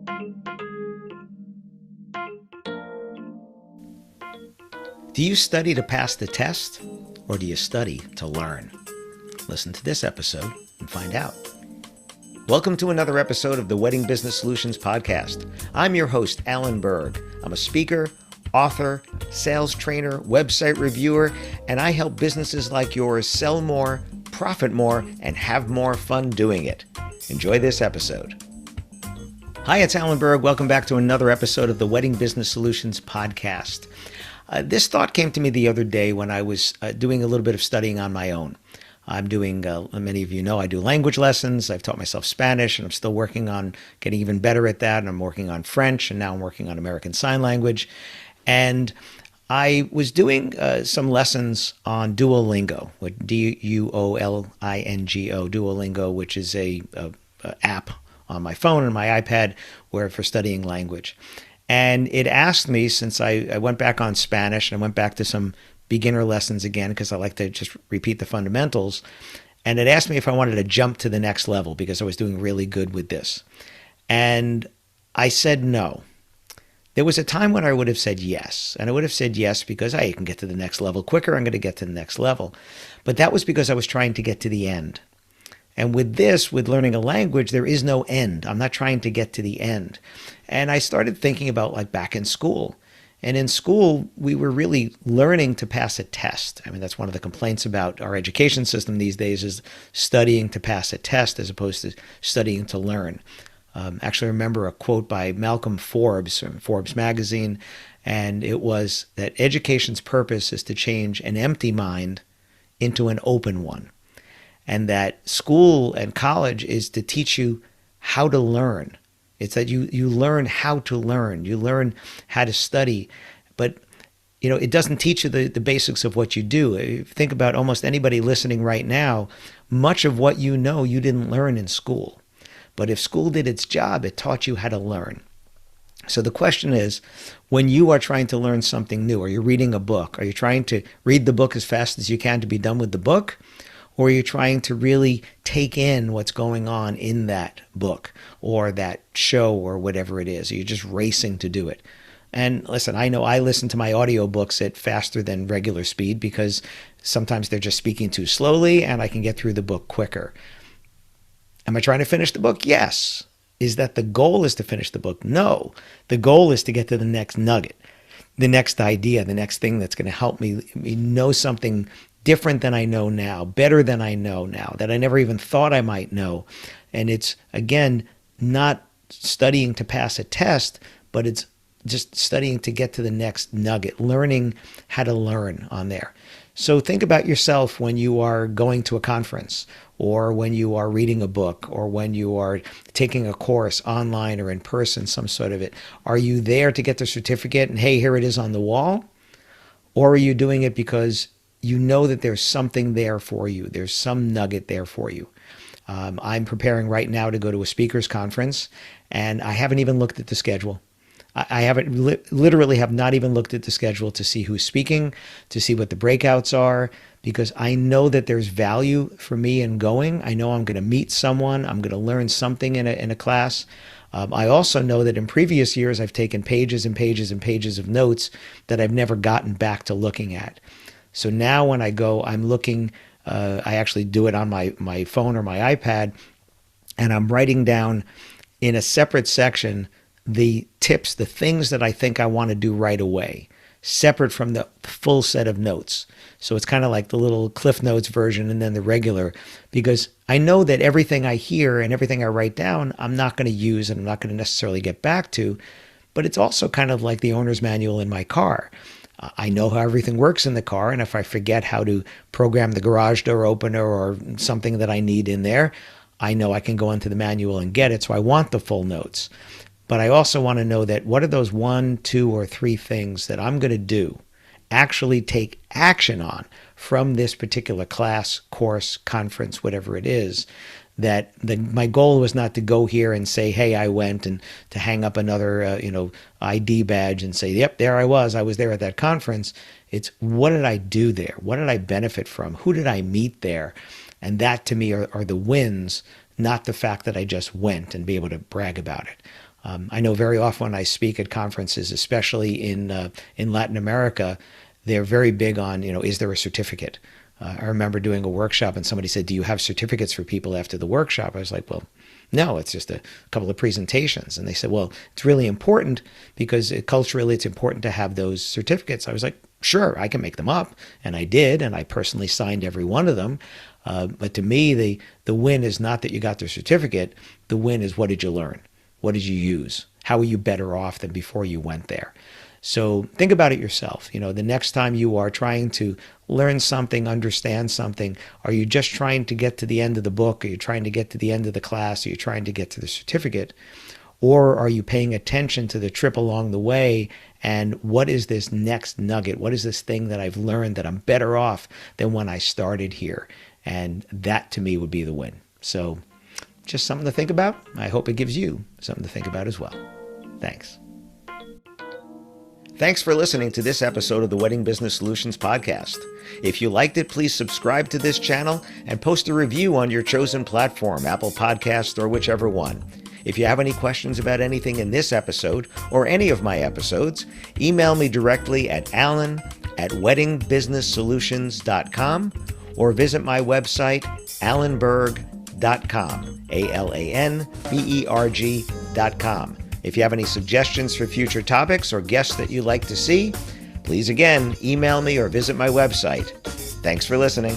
Do you study to pass the test, or do you study to learn? Listen to this episode and find out. Welcome to another episode of the Wedding Business Solutions Podcast. I'm your host, Alan Berg. I'm a speaker, author, sales trainer, website reviewer, and I help businesses like yours sell more, profit more, and have more fun doing it. Enjoy this episode. Hi, it's Alan Berg. Welcome back to another episode of the Wedding Business Solutions Podcast. This thought came to me the other day when I was doing a little bit of studying on my own. I'm doing, many of you know, I do language lessons. I've taught myself Spanish, and I'm still working on getting even better at that. And I'm working on French, and now I'm working on American Sign Language. And I was doing some lessons on Duolingo, Duolingo, Duolingo, which is a app on my phone and my iPad where for studying language. And it asked me, since I went back on Spanish and I went back to some beginner lessons again, because I like to just repeat the fundamentals. And it asked me if I wanted to jump to the next level because I was doing really good with this. And I said no. There was a time when I would have said yes. And I would have said yes because I can get to the next level quicker. I'm going to get to the next level. But that was because I was trying to get to the end. And with learning a language, there is no end. I'm not trying to get to the end. And I started thinking about like back in school. And in school, we were really learning to pass a test. I mean, that's one of the complaints about our education system these days is studying to pass a test as opposed to studying to learn. Actually, I remember a quote by Malcolm Forbes from Forbes magazine, and it was that education's purpose is to change an empty mind into an open one. And that school and college is to teach you how to learn. It's that you learn how to learn. You learn how to study. But, it doesn't teach you the basics of what you do. If you think about almost anybody listening right now, much of what you know you didn't learn in school. But if school did its job, it taught you how to learn. So the question is, when you are trying to learn something new, or you're reading a book, are you trying to read the book as fast as you can to be done with the book? Or are you trying to really take in what's going on in that book or that show or whatever it is? Are you just racing to do it? And listen, I know I listen to my audiobooks at faster than regular speed because sometimes they're just speaking too slowly and I can get through the book quicker. Am I trying to finish the book? Yes. Is that the goal is to finish the book? No. The goal is to get to the next nugget, the next idea, the next thing that's going to help me know something different than I know now, better than I know now, that I never even thought I might know. And it's, again, not studying to pass a test, but it's just studying to get to the next nugget, learning how to learn on there. So think about yourself when you are going to a conference or when you are reading a book or when you are taking a course online or in person, some sort of it. Are you there to get the certificate and, hey, here it is on the wall? Or are you doing it because you know that there's something there for you. There's some nugget there for you. I'm preparing right now to go to a speakers conference, and I haven't even looked at the schedule. I haven't literally have not even looked at the schedule to see who's speaking, to see what the breakouts are, because I know that there's value for me in going. I know I'm going to meet someone. I'm going to learn something in a class. I also know that in previous years, I've taken pages and pages and pages of notes that I've never gotten back to looking at. So now when I go, I'm looking, I actually do it on my phone or my iPad, and I'm writing down in a separate section the tips, the things that I think I want to do right away, separate from the full set of notes. So it's kind of like the little Cliff Notes version and then the regular, because I know that everything I hear and everything I write down, I'm not going to use and I'm not going to necessarily get back to, but it's also kind of like the owner's manual in my car. I know how everything works in the car, and if I forget how to program the garage door opener or something that I need in there, I know I can go into the manual and get it, so I want the full notes. But I also want to know that what are those 1, 2, or 3 things that I'm going to do, actually take action on from this particular class, course, conference, whatever it is, that my goal was not to go here and say, hey, I went, and to hang up another, ID badge and say, yep, there I was there at that conference. It's what did I do there? What did I benefit from? Who did I meet there? And that to me are the wins, not the fact that I just went and be able to brag about it. I know very often when I speak at conferences, especially in Latin America, they're very big on, is there a certificate? I remember doing a workshop and somebody said, do you have certificates for people after the workshop? I was like, well, no, it's just a couple of presentations. And they said, well, it's really important because culturally it's important to have those certificates. I was like, sure, I can make them up. And I did. And I personally signed every one of them. But to me, the win is not that you got the certificate. The win is, what did you learn? What did you use? How are you better off than before you went there? So think about it yourself. The next time you are trying to learn something, understand something, are you just trying to get to the end of the book? Are you trying to get to the end of the class? Are you trying to get to the certificate? Or are you paying attention to the trip along the way? And what is this next nugget? What is this thing that I've learned that I'm better off than when I started here? And that to me would be the win. So just something to think about. I hope it gives you something to think about as well. Thanks. Thanks for listening to this episode of the Wedding Business Solutions podcast. If you liked it, please subscribe to this channel and post a review on your chosen platform, Apple Podcasts or whichever one. If you have any questions about anything in this episode or any of my episodes, email me directly at alan@weddingbusinesssolutions.com or visit my website, alanberg.com, alanberg.com. If you have any suggestions for future topics or guests that you'd like to see, please again, email me or visit my website. Thanks for listening.